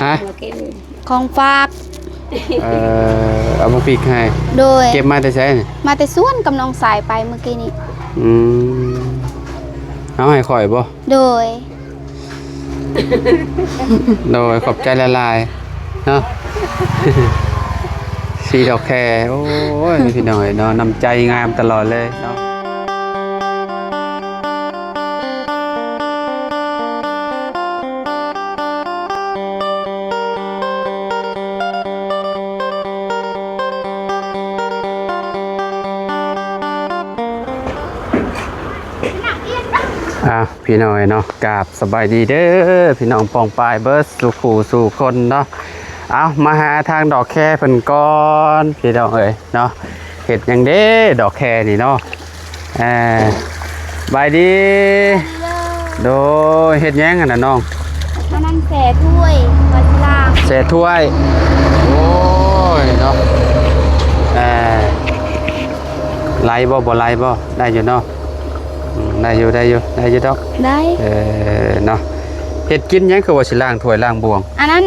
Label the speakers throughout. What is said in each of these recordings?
Speaker 1: ฮะ
Speaker 2: ของฝาก
Speaker 1: เอามาปีกให้
Speaker 2: โดย
Speaker 1: เก็บมาแต่ใช้นี่
Speaker 2: มาแต่สวนกับน้องสายไปเมื่อกี้นี้
Speaker 1: อืมเอาให้ข่อยบ่
Speaker 2: โดย
Speaker 1: โดยขอบใจละลายเนาะ สีดอกแคโอ้ยพี่น้อยเนาะนำใจงามตลอดเลยเนาะพี่น้อยเนาะกราบสบายดีเด้อพี่น้องปองปลายเบิร์สสู่ขู่สู่คนเนาะเอามาหาทางดอกแคเพิ่นก่อนพี่น้องเอ้ยเนาะเห็ดยังเด้ดอกแคนี่เนาะบายดีโดยเห็ดยังกันนะน้อง
Speaker 2: อันนั้นแส่ถ้วยวัดล่าง
Speaker 1: แส่ถ้วยโอ้ยเนาะไล่บ่ไล่บ่ได้อยู่เนาะได้อยู่ดอก
Speaker 2: ได้
Speaker 1: เนาะเห็ดกินยังคือว่าสิล้างถ้วยล้างบวง
Speaker 2: อันนั้น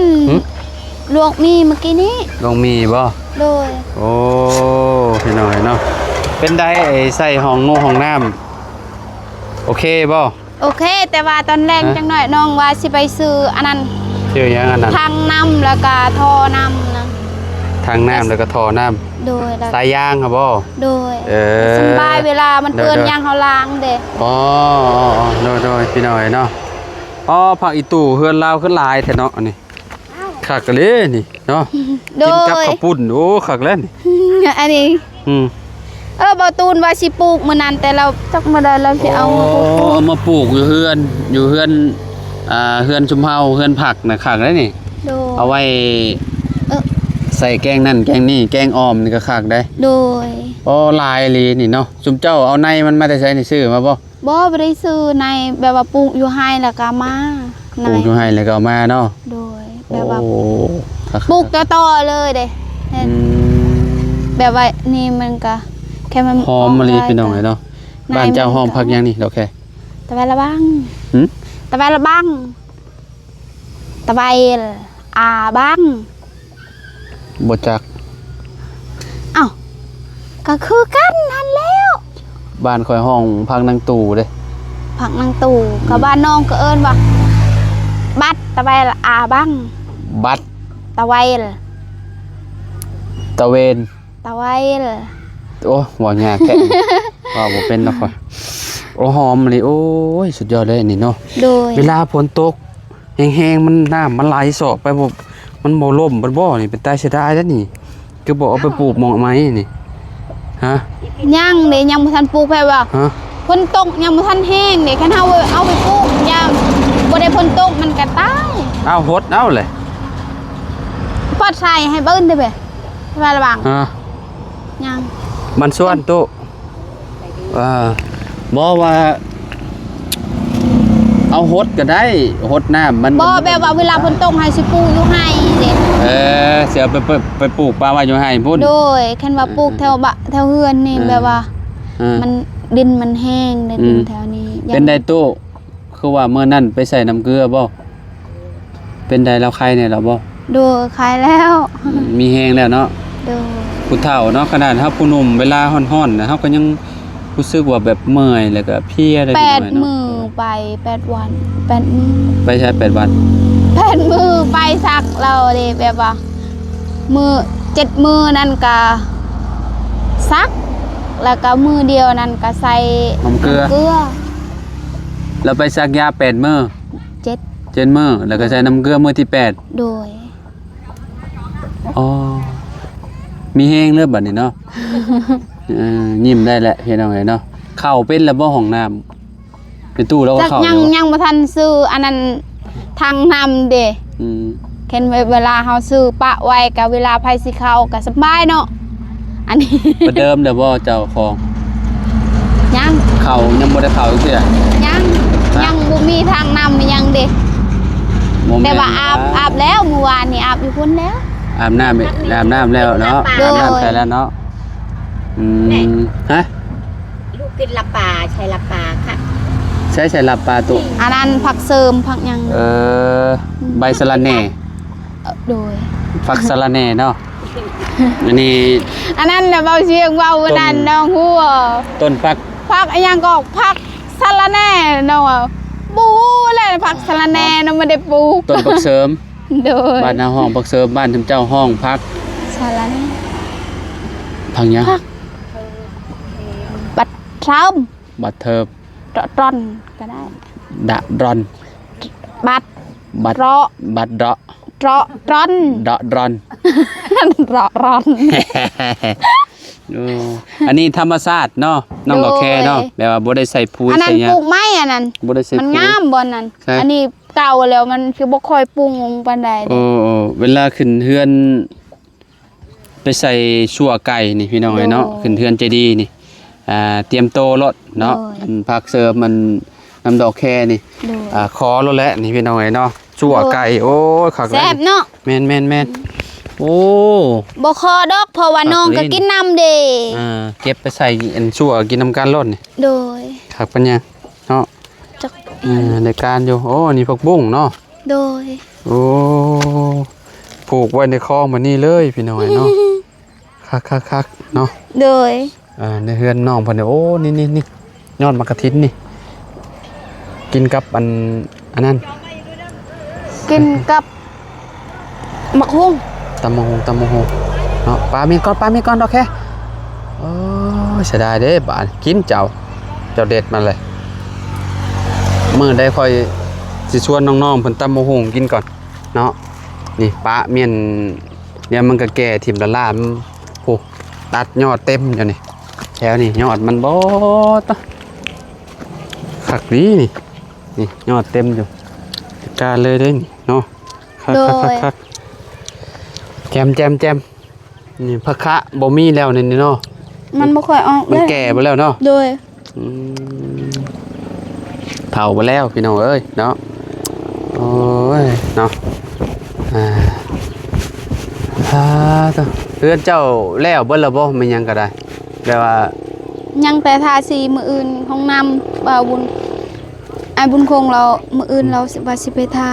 Speaker 2: ลวกมีเมื่อกี้นี้
Speaker 1: ลงมีบ่
Speaker 2: โดย
Speaker 1: โอ้พี่น้อยเนาะเป็นได้ใส่ห้องน้ำโอเคบ่
Speaker 2: โอเคแต่ว่าตอนแรกจังหน่อยน้องว่าสิไปซื้ออันนั้น
Speaker 1: ซื้อยังอันนั้น
Speaker 2: ทางน้ำแล้วก็ท่อน้ำนะ
Speaker 1: ทางน้ำแล้วก็ท่อน้ำ
Speaker 2: โดย
Speaker 1: สายยางครับบ่
Speaker 2: โดยสบายเวลามันเปื้อนยางเขาล้างเด้
Speaker 1: อ๋อโดยพี่น้อยเนาะอ๋อผักอีตู่เฮือนลาวขึ้นลายแท้เนาะนี่คักเลยนี่เนาะกินกับข้าวปุ้นโอ้คักแล้วนี่
Speaker 2: อันนี้บ่ตูนว่าสิปลูกมื้อนั้นแต่เราจักมื้อใดเราสิเอา
Speaker 1: มาปลูกอยู่เฮือนเฮือนชุมเฮาเฮือนผักน่ะคักแล้วนี่เอาไว้ใส่แกงนั่นแกงนี่แกงออมนี่ก็คักได้
Speaker 2: โดย
Speaker 1: ลายลีนี่เนาะชุมเจ้าเอาในมันมาแต่ใช้นี่ซื้อมาบ่
Speaker 2: ได้ซื้อในแบบว่าปลูกอยู่ให้แล้วก็มา
Speaker 1: ปลูกอยู่ให้แล้วก็มาเนาะ
Speaker 2: โดยแบบว่าปลูกต่อเลยเด้แบบว่านี่มันก็แค่มัน
Speaker 1: หอมมะลิพี่น้องเนาะบ้านเจ้าหอมผักยังนี่ดอกแค่
Speaker 2: ตะไบละบังตะไบละบังตะไบบัง
Speaker 1: บจัก
Speaker 2: ก็คือกันนั่นแล้ว
Speaker 1: บ้านคอยห้องพักนางตู่เลย
Speaker 2: พักนางตู่กับบ้านน้องก็เอิ้นว่าบัดตะไบบัง
Speaker 1: บัด
Speaker 2: ตะไว
Speaker 1: ตะเวน
Speaker 2: ตะไว
Speaker 1: โอ้หวานยากแค่ว่าบ่เป็นดอกค่ะโอ้หอมเลยโอ้ยสุดยอดเลยนี่เนาะเวลาฝนตกแห้งๆมันน้ำมันไหลสอบไปบ่มันบ่ล่มบ่นี่เป็นตายเสียดายแล้วนี่คือบ่เอาไปปลูกหม่องไม้นี่ฮะ
Speaker 2: ยังเด้ยังบ่ทันปลูกแพ่ว่าฝนตกยังบ่ทันแห้งเด้คันเฮาเอาไปปลูกยังบ่ได้ฝนตกมันก็ตาย
Speaker 1: เอาหดเอาเลย
Speaker 2: ปอดใส่ให้เบิ้นได้บ่ว่าระวังยัง
Speaker 1: มันส่วนตุบ่ว่าเอาหดก็ได้หดน้ำมัน
Speaker 2: บ่แบบว่าเวลาฝนตกให้สิปลูกอยู่ให้เด้
Speaker 1: เสียไปปลูกปลาไว้อยู่ให้พุ่น
Speaker 2: โดยคันว่าปลูกแถวเฮือนนี่แบบว่ามันดินมันแห้งในดินแถวนี้
Speaker 1: เป็นได้ตู้คือว่าเมื่อนั้นไปใส่น้ำเกลือบ่เป็นได้แล้วใครเนี่ยเราบ่
Speaker 2: โดยคลายแล้ว
Speaker 1: มีแห้งแล้วเนาะ
Speaker 2: โดย
Speaker 1: ผู้เฒ่าเนาะขนาดเฮาผู้หนุ่มเวลาร้อนๆนะเฮาก็ยังรู้สึกว่าแบบเมื่อยแล้วก็เพลียอะไร
Speaker 2: 8 มื้อไป8 วัน8 มื้อ
Speaker 1: ไปใช้8 วัน
Speaker 2: 8 มื้อไปซักเราเด้แบบว่ามื้อ7 มื้อนั่นก็ซักแล้วก็มื้อเดียวนั่นก็ใส่
Speaker 1: น้ำเกลือแล้วไปซักยา8 มื้อ7 มื้อแล้วก็ใส่น้ำเกลือมื้อที่8
Speaker 2: โดย
Speaker 1: มีแห้งเริ่มบัดนี้เนาะยิ้มได้แหละพี่น้องเนาะเข้าเป็นแล้วบ่ห้องน้ำเป็นตู้แล้วก็เข้า
Speaker 2: ยังบ่ทันซื้ออันนั้นทางน้ำเด้เห็นเวลาเฮาซื้อปะไว้กับเวลาไผสิเข้าก็สบายเนาะอันนี้
Speaker 1: ประเดิมเด้อบ่เจ้าของ
Speaker 2: ยัง
Speaker 1: เข้ายังบ่ได้เข้าจังซี่
Speaker 2: ยังบ่มีทางน้ำยังเด้แต่ว่าอาบแล้วเมื่อวานนี่อาบอยู่พุ่นแล้ว
Speaker 1: อาบน้ำแล้วเนาะอาบน้ำใส่แล้วเนาะฮะ
Speaker 3: ลูกกินละปลาใช่ละปลาค่ะ
Speaker 1: ใส่ ใส่ลับปลาตุ
Speaker 2: อันนั้นผักเสริมผักหยัง
Speaker 1: ใบสะระแหน่
Speaker 2: โดย
Speaker 1: ผักสะระแหน่เนาะอันนี้
Speaker 2: อันนั้นน่ะเบาเสียงเบาอันนั้นน้องฮู้
Speaker 1: ต้นผัก
Speaker 2: ผักอันยังก็ผักสะระแหน่น้องปูเลยผักสะระแหน่น้องไม่ได้ปลูก
Speaker 1: ต้นผักเสริม
Speaker 2: โดย
Speaker 1: บ้านนาห้องผักเสริมบ้านทำเจ้าห้องผัก
Speaker 2: สะระแหน่
Speaker 1: ผักหยัง
Speaker 2: บัดเทิม
Speaker 1: บัดเทิบ
Speaker 2: ร้อนก็ได้
Speaker 1: ดะรอน
Speaker 2: บัด
Speaker 1: บัด
Speaker 2: เราะ
Speaker 1: บัดเดาะ
Speaker 2: ร้อน
Speaker 1: เดาะรอน
Speaker 2: ร้อน
Speaker 1: โอ้อันนี้ธรรมชาติเนาะน้องดอกแคเนาะแบบว่าบ่ได้ใส่ปุ๋ย
Speaker 2: อันนั้
Speaker 1: ใส่
Speaker 2: น
Speaker 1: หยั
Speaker 2: ป
Speaker 1: ง
Speaker 2: ลูกไม้อันนั้น
Speaker 1: บ่ได้ใส่
Speaker 2: มัน
Speaker 1: ปุ๋ย
Speaker 2: งามบอนนั้น
Speaker 1: ใช่
Speaker 2: อันนี้เก่าแล้วมันคือบ่ค่อยปรุงปานใด
Speaker 1: โอ้เวลาขึ้นเฮือน ไปใส่ชั่วไก่นี่พี่น้องเอ้ยเนาะขึ้นเฮือนใจดีนี่เตรียมโตรถเนาะอันผักเสริมมันน้ำดอกแคนี่
Speaker 2: โดย
Speaker 1: คอรถแล้วนี่พี่น้องเอ้ยเนาะชั่วไก่โอ้ยคัก
Speaker 2: แซ่บเนาะ
Speaker 1: แม่นโอ้
Speaker 2: บ่คอดอกเพราะว่าน้องก็กินน้ำเด้
Speaker 1: เก็บไปใส่อันชั่วกินน้ำกันรถนี่
Speaker 2: โดย
Speaker 1: คักปัญญาเนาะ
Speaker 2: จัก
Speaker 1: ในการอยู่โอ้นี่ผักบุ้งเนาะ
Speaker 2: โดย
Speaker 1: โอ้ผูกไว้ในคลองมานี่เลยพี่น้อยเนาะ คักเนาะ
Speaker 2: โดย
Speaker 1: ในเฮือนน้องเพิ่นเนี่ยโอ้นี่ยอดมะกะทินนี่กินกับอันนั้น
Speaker 2: กินกับมะฮุ่ง
Speaker 1: ตำมะฮงเนาะปลามีก้อนดอกแค่โอ้ยเสียดายเด้บาดกินเจ้าเด็ดมาเลยมื้อใดค่อยสิชวนน้องๆเพิ่นตำมะฮงกินก่อนเนาะนี่ปลาเมียนเนี่ยมันก็แก่ทิ่มละลามโอ้ตัดยอดเต็มอยู่นี่แถวนี่ยอดมันบ่ตะคักนี้นี่ยอดเต็มอยู่จัดการเลยเด้นี่เนาะคักแจมนี่ผักคะบ่มีแล้วนี่เนาะ
Speaker 2: มันบ่ค่อยออก
Speaker 1: มันแก่ไปแล้วเนาะ
Speaker 2: โดย
Speaker 1: เผาไปแล้วพี่น้องเอ้ยเนาะโอ้ยเนาะต่อเพื่อนเจ้าแล้วเบิ่ละบ่มันยังก็ได้แปลว่า
Speaker 2: ยังแต่ทาสีมื้ออื่นห้องน้ำบ่าวบุญไอ้บุญคงเรามื้ออื่นเราสิว่าสิไปทา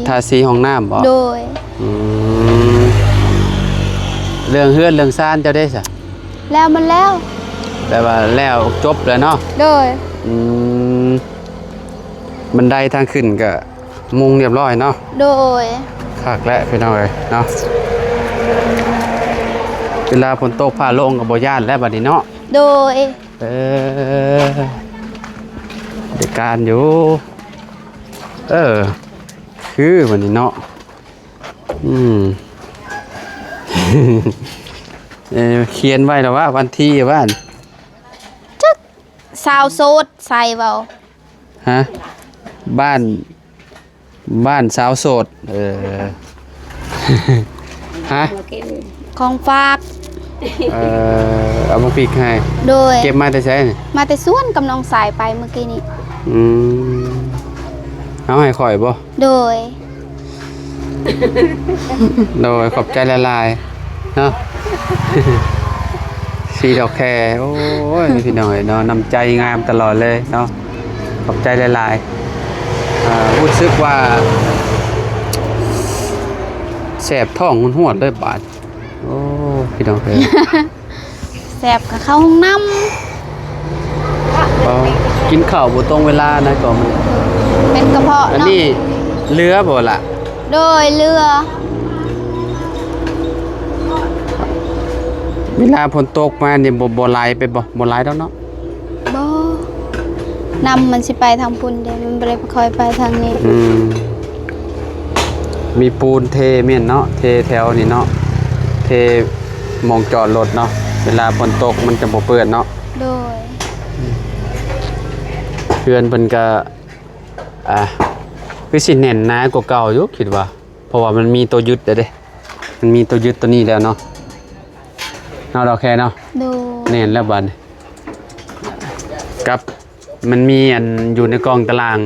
Speaker 2: ทาสี
Speaker 1: ห้องน้ำบ่
Speaker 2: โดย
Speaker 1: เรื่องเฮือนเรื่องซ่านเจ้าได้ซะ
Speaker 2: แล้วมันแล้ว
Speaker 1: แปลว่าแล้วจบแล้วเนาะ
Speaker 2: โดย
Speaker 1: บันไดทางขึ้นก็มุงเรียบร้อยเนาะ
Speaker 2: โดย
Speaker 1: คักแล้วพี่น้องเอ้ยเนาะเวลาฝนตกฟ้าโล่งก็บ่ย่านแล้วบัดนี้เนาะ
Speaker 2: โดย
Speaker 1: เด็กการอยู่คือวันนี้เนาะเขียนไว้แล้วว่าวันที่บ้าน
Speaker 2: สาวโสดใส่เบา
Speaker 1: ฮะบ้านสาวโสดฮะ
Speaker 2: ของฝาก
Speaker 1: เอามาปิกให้
Speaker 2: โดย
Speaker 1: เก็บมาแต่ใช้นี่
Speaker 2: มาแต่สวนกับน้องสายไปเมื่อกี้นี้
Speaker 1: เอาให้ข่อยบ่
Speaker 2: โดย
Speaker 1: โดยขอบใจละลายเนาะ สีดอกแคโอ้ยพี่น้อยเนาะน้ำใจงามตลอดเลยเนาะขอบใจละลายรู้สึกว่าแสบท้องหวนๆเลยบาดโอ้พี่น้องเอ้ย
Speaker 2: แสบกับเข้าห้องน้
Speaker 1: กินข้าวบ่ตรงเวลานะก็มัน
Speaker 2: ำเป็นกระเพาะ
Speaker 1: อัน
Speaker 2: เนาะ
Speaker 1: นี้เรือบ่ล่ะ
Speaker 2: โดยเรือ
Speaker 1: เวลาฝนตกมาเนี่ยบ่ไหลไปบ่ไหลดอกเนาะ
Speaker 2: บ่นำมันสิไปทางพุ่นเด้มันบ่ได้ค่อยไปทางนี้
Speaker 1: มีปูนเทเม่นเนาะเทแถวนี่เนาะเทหมองจอดรถเนาะเวลาฝนตกมันจะบ่เปื้อนเนาะ
Speaker 2: โดย
Speaker 1: เพื่อนเพิ่นก็คือสิแน่นหนากว่าเก่าอยู่คิดว่า เพราะว่ามันมีตัวยึดเด้มันมีตัวยึดตัวนี้แล้วเนาะเนาะดอกแค่เนาะ
Speaker 2: โดย
Speaker 1: แน่นแล้วบัดนี้กับมันมีอันอยู่ในกองตาราง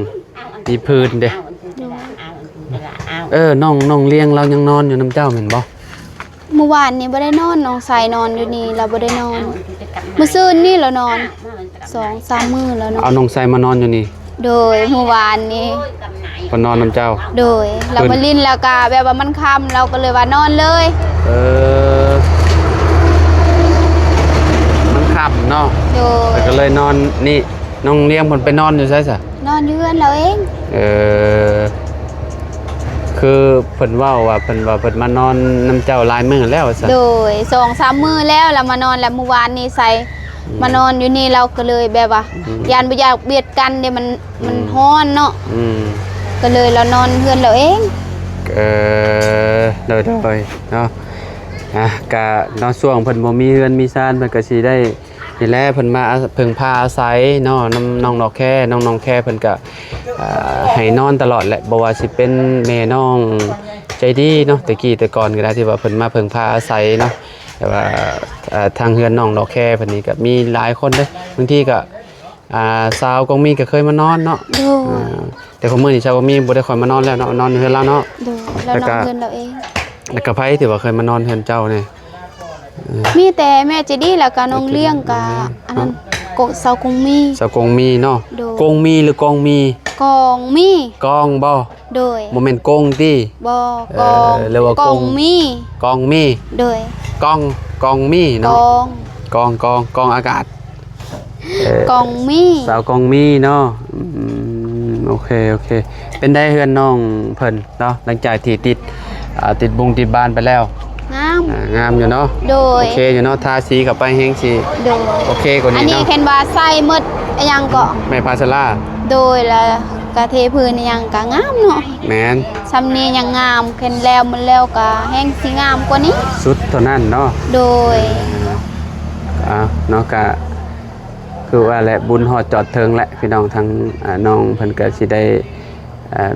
Speaker 1: มีพื้นเด้น้องเลี้ยงเรายังนอนอยู่น้ำเจ้าเห็นบ่
Speaker 2: เมื่อวานนี้บ่ได้นอนน้องสายนอนอยู่นี่เราบ่ได้นอนเมื่อคืนนี่เรานอน2-3 มื้อแล้วเนาะ
Speaker 1: เอาน้องไซมานอนอยู่นี่
Speaker 2: โดยเมื่อวานนี้
Speaker 1: เพิ่นนอนนํเจ้า
Speaker 2: โดยเรามาลิ้นแล้วก็แบบว่ามันค่ำเราก็เลยว่านอนเลย
Speaker 1: เออมันค่ำเนาะ
Speaker 2: โดย
Speaker 1: แล้วก็เลยนอนนี่น้องเลี้ยงเพิ่นไปนอนอยู่ไสซะ
Speaker 2: นอนอยู่เรือนเราเอง
Speaker 1: เออคือเพิ่นเว้าว่าเพิ่นมานอนนํเจ้าหลายมื้อแล้วซะ
Speaker 2: โดย2-3 มื้อแล้วเรามานอนแล้วเมื่อวานนี้ใส่มานอนอยู่นี่เราก็เลยแบบว่ายานบ่อยากเบียดกันเด้มันร้อนเนาะ
Speaker 1: อืม
Speaker 2: ก็เลยเรานอนเรือนเราเอง
Speaker 1: โดยเนาะกะเนาะช่วงเพิ่นบ่มีเรือนมีซ่านเพิ่นก็สิได้นี่แหละเพิ่นมาเพิ่งพาอาศัยเนาะน้องดอกแค่น้องแค่เพิ่นก็ให้นอนตลอดแหละบ่ว่าสิเป็นแม่น้องใจดีเนาะแต่ก่อนก็ได้ที่ว่าเพิ่นมาเพิ่งพาอาศัยเนาะแต่ว่าทางเฮือนน้องดอกแค่เพิ่นนี่ก็มีหลายคนเด้บางทีก็สาวกงมีก็เคยมานอนเนาะ
Speaker 2: โดย
Speaker 1: แต่ของมื้อนี้ชาวกงมีบ่ได้ค่อยมานอนแล้วเนาะนอนอยู่เฮือนเราเนาะ
Speaker 2: โดยเรานอนเรือนเราเอง
Speaker 1: แล้วก็ไผที่ว่าเคยมานอนเฮือนเจ้านี่
Speaker 2: มีแต่แม่จะดีแล้วก็น้องเลี้ยงกับอันนั้นกกเสากงมี
Speaker 1: สาวกงมีเนาะ
Speaker 2: โดย
Speaker 1: กงมีหรือกองมี
Speaker 2: กองมี
Speaker 1: กองบ่
Speaker 2: โดย
Speaker 1: บ่แม่นกงติ
Speaker 2: บ่กอง
Speaker 1: เรียกว่าก ก
Speaker 2: องมี
Speaker 1: กองมี
Speaker 2: โดย
Speaker 1: กองมี
Speaker 2: ก
Speaker 1: เนาะ
Speaker 2: อง
Speaker 1: กองอากาศ
Speaker 2: กองมี
Speaker 1: สาวกองมีเนาะโอเคเป็นได้เฮือนน้องเพิ่นเนาะหลังจากที่ติดติดบ้านไปแล้ว
Speaker 2: งาม
Speaker 1: งามอยู่เนาะ
Speaker 2: โด
Speaker 1: โอย เคอยู่เนาะทาสีกับไปแฮงสิ
Speaker 2: โดย
Speaker 1: โอเคกว่า
Speaker 2: อัน
Speaker 1: นี้
Speaker 2: นี้
Speaker 1: เนาะ
Speaker 2: เห็นว่าใส่หมดอิหยังก็
Speaker 1: แม่พาซาร่า
Speaker 2: โดยแล้วกะเทพื้นอิหยังก็งามเนาะ
Speaker 1: แม่น
Speaker 2: ซำนี้ยังงามเห็นแล้วมันแล้วก็แฮงสิงามกว่านี้
Speaker 1: สุดเท่านั้นเนาะ
Speaker 2: โดย
Speaker 1: เนาะก็คือว่าแหละบุญฮอดจอดเทิงแหละพี่น้องทางน้องเพิ่นก็สิได้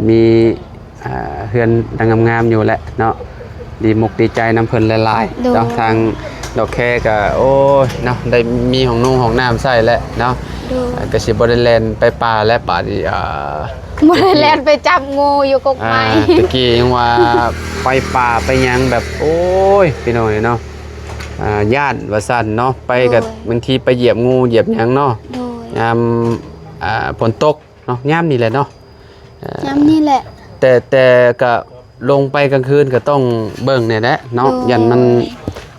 Speaker 1: มีเฮือนดังงามๆอยู่แหละเนาะดีมุกดีใจน้ำเพิ่นหลายๆเนาะทางดอกแค่ก็โอ้ยเนาะได้มีห้องนุ่งห้องน้ำใช้แล้วเนาะ
Speaker 2: โดย
Speaker 1: ก็สิบ่ได้แล่นไปป่าและป่านี่
Speaker 2: บ่ได้แล่นไปจับงูอยู่กกไม้
Speaker 1: ตะกี้ยังว่าไปป่าไปหยังแบบโอ้ยพี่น้องเนาะญาติว่าซั่นเนาะไปกับบางทีไปเหยียบงูเหยียบหยังเนาะ
Speaker 2: โดย
Speaker 1: ยามฝนตกเนาะยามนี่แหละเนาะ
Speaker 2: ย้ำนี่แหละ
Speaker 1: แต่ก็ลงไปกลางคืนก็ต้องเบิ่งเนี่ยแหละเนาะ
Speaker 2: โดย
Speaker 1: ยันมัน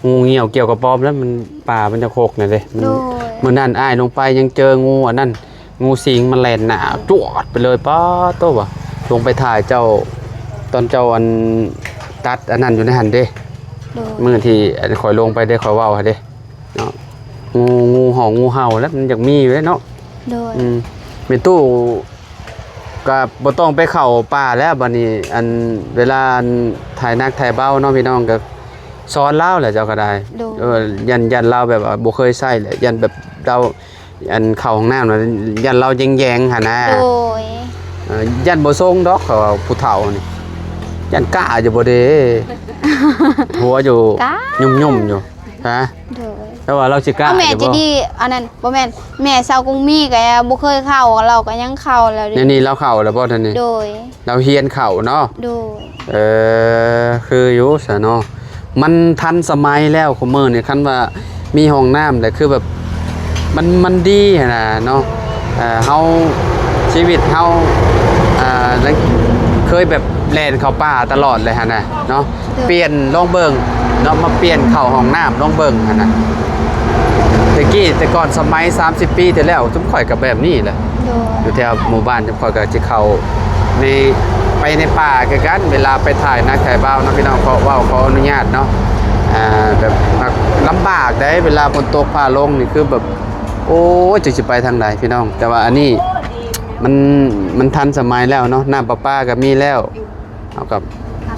Speaker 1: งูเหี่ยวเกี่ยวกับปอมแล้วมันป่ามันจะโคกเนี่ยเลยมัน
Speaker 2: โดย
Speaker 1: มื้อนั้นอ้ายลงไปยังเจองูอันนั้นงูสิงมันแล่นหน้าจวดไปเลยป้าโตว่ะลงไปถ่ายเจ้าตอนเจ้าอันตัดอันนั้นอยู่ในหันเด้
Speaker 2: โดย
Speaker 1: มื้อที่ข่อยลงไปได้ข่อยเว้าหั่นเด้เนาะงูเห่างูเห่าแล้วมันอยากมีอยู่เด้เนาะ
Speaker 2: โดย
Speaker 1: เป็นตู้ก็บ่ต้องไปเข้าป่าแล้วบัดนี้อันเวลาอันถ่ายนักถ่ายเบ้าเนาะพี่น้องก็สอนลาวแหละเจ้าก็ได้ยันลาวแบบว่าบ่เคยใช้แหละยันแบบเราอันเข้าห้องน้ำน่ะยันเราแยงๆหั่นนะ
Speaker 2: โดย
Speaker 1: ยันบ่ทรงดอกเขาว่าผู้เฒ่านี่ยันกล้าอยู่บ่เด้ หัวอยู่
Speaker 2: กล้า
Speaker 1: ยุ่มๆอยู่ฮะ
Speaker 2: โดย
Speaker 1: แต่ว่าเราสิกล้า
Speaker 2: เอาแม่
Speaker 1: อยู่
Speaker 2: จะ
Speaker 1: บ่
Speaker 2: ดีอันนั้นบ่แม่นแม่สาวกรุงมีก็บ่เคยเข้าเราก็ยังเข้าแล้วดิ
Speaker 1: นี่เราเข้าแล้วบ่ท่านนี่
Speaker 2: โดย
Speaker 1: เราเฮียนเข้าเนาะ
Speaker 2: โดย
Speaker 1: คืออยู่ซะเนาะมันทันสมัยแล้วคุมื้อนี่คันว่ามีห้องน้ำแต่คือแบบมันดีหั้นน่ะเนาะเฮาชีวิตเฮาแล้วเคยแบบแล่นเข้าป่าตลอดเลยหั่นน่ะเนาะเปลี่ยนลองเบิ่งเนาะมาเปลี่ยนเข้าห้องน้ำลองเบิ่งหั่นน่ะแต่ก่อนสมัย30 ปีที่แล้วจุ่มข่อยก็แบบนี้แหละ
Speaker 2: โดย
Speaker 1: อยู่แถวหมู่บ้านจุ่มข่อยก็สิเข้าในไปในป่าคือกันเวลาไปถ่ายนักถ่ายเบ้าเนาะพี่น้องขออนุญาตเนาะแบบลำบากได้เวลาฝนตกฟ้าลงนี่คือแบบโอ้ยจะสิไปทางใดพี่น้องแต่ว่าอันนี้มันทันสมัยแล้วเนาะน้ำประปาก็มีแล้วเอากับ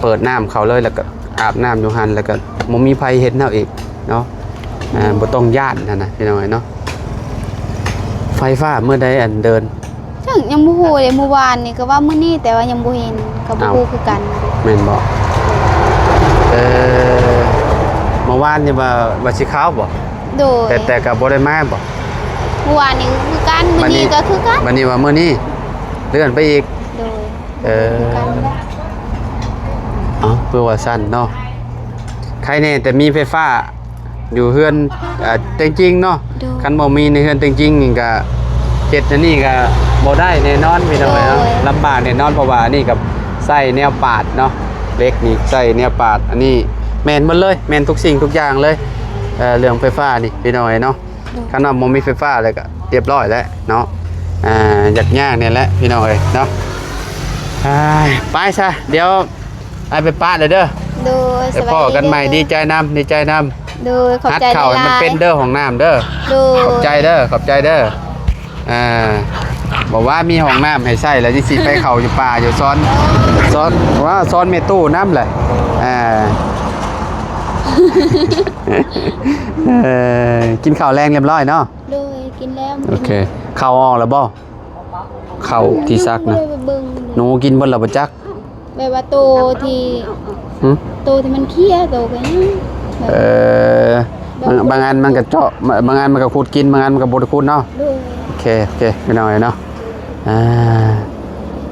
Speaker 1: เปิดน้ำเขาเลยแล้วก็อาบน้ำอยู่หันแล้วก็บ่มีภัยเห็นเฮาอีกเนาะบ่ต้องย่านนั่นน่ะพี่น้องเนาะไฟฟ้าเมื่อใดอันเดิน
Speaker 2: ซึ่งยังบ่ฮู้เลยเมื่อวานนี่ก็ว่ามื้อนี้แต่ว่ายังบ่เห็นก็บ่ฮู้คือกัน
Speaker 1: แม่นบ่เมื่อวานนี่ว่าสิขาวบ่
Speaker 2: โดย
Speaker 1: แต่ก็บ่ได้มาบ่
Speaker 2: เมื่อวานนี้ก็คือกันมื้อนี้ก็คือกัน
Speaker 1: บัดนี้ว่ามื้อนี้เลื่อนไปอีก
Speaker 2: โดย
Speaker 1: คือกันเพื่อว่าสั้นเนาะ ใครแน่แต่มีไฟฟ้าอยู่เฮือนจริงๆเนาะ
Speaker 2: โดย
Speaker 1: คันบ่มีในเฮือนจริงๆนี่ก็เฮ็ดอันนี้ก็บ่ได้แน่นอนพี่น้องเอ้ยเนาะ
Speaker 2: โดย
Speaker 1: ลำบากแน่นอนเพราะว่าอันนี่กับใส่แนวปาดเนาะเหล็กนี่ใส่แนวปาดอันนี้แม่นหมดเลยแม่นทุกสิ่งทุกอย่างเลยเรื่องไฟฟ้านี่พี่น้องเอ้ยเนาะคันว่าบ่มีไฟฟ้าแล้วก็เรียบร้อยแล้วเนาะยากๆเนี่ยแหละพี่น้องเอ้ยเนาะไปซะเดี๋ยวไปปาดเลยเด้อ
Speaker 2: โดย
Speaker 1: ไปพ่อกันใหม่ดีใจนำดีใจนำ
Speaker 2: โดยขอบ
Speaker 1: ฮัด
Speaker 2: ใจ
Speaker 1: เข่าให้มันเป็นเด้อของน้ำเด้อ
Speaker 2: โดย
Speaker 1: ขอบใจเด้อขอบใจเด้อบอกว่ามีห้องน้ำให้ใช้แล้วที่สิไปเข่าอยู่ป่าอยู่ซ้อนว่าซ้อนเมตู้น้ำแหละกินข้าวแรงเรียบร้อยเนาะ
Speaker 2: โดยกินแล้ว
Speaker 1: โอเคข้าวออกแล้วบ่ข้าวที่ซักนะ
Speaker 2: บ่ได้ไปเบิ่ง
Speaker 1: หนูกินบนหลับจัก
Speaker 2: แบบว่าโตที่
Speaker 1: หึ
Speaker 2: โตที่มันเคี้ยโตกันยัง
Speaker 1: บางอันมันก็เจาะบางอันมันก็คูดกินบางอันมันก็บ่ได้คูดเนาะ
Speaker 2: โดย
Speaker 1: โอเคไม่น้อยเนาะ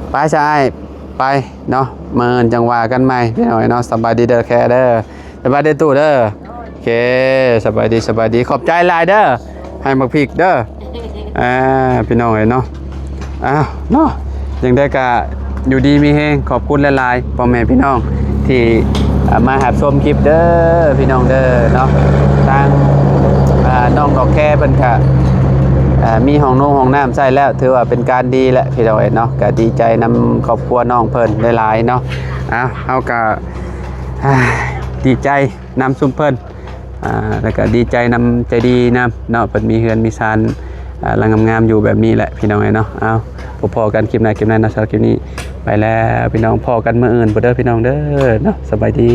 Speaker 1: ไปชายไปเนาะเมินจังหวะกันใหม่พี่น้อยเนาะสบายดีเด้อแค่เด้อสบายดีตู้เด้อโอเคสบายดีขอบใจหลายเด้อให้มักพริกเด้อพี่น้อยเนาะเนาะยังได้กะอยู่ดีมีแฮงขอบคุณหลายๆพ่อแม่พี่น้องที่มาหาชมคลิปเด้อพี่น้องเด้อเนาะทางน้องดอกแค่เพิ่นกะมีห้องน้ำใส่แล้วถือว่าเป็นการดีแหละพี่น้องเนาะก็ดีใจนำครอบครัวน้องเพิ่นหลายๆเนาะเฮาก็ดีใจนำซุมเพิ่นแล้วก็ดีใจนำใจดีนำเนาะเพิ่นมีเฮือนมีซานลังงามๆอยู่แบบนี้แหละพี่น้องเนาะพอกันคลิปหน้านะสำหรับคลิปนี้ไปแล้วพี่น้องพอกันมื้ออื่นบ่เด้อพี่น้องเด้อเนาะสบายดี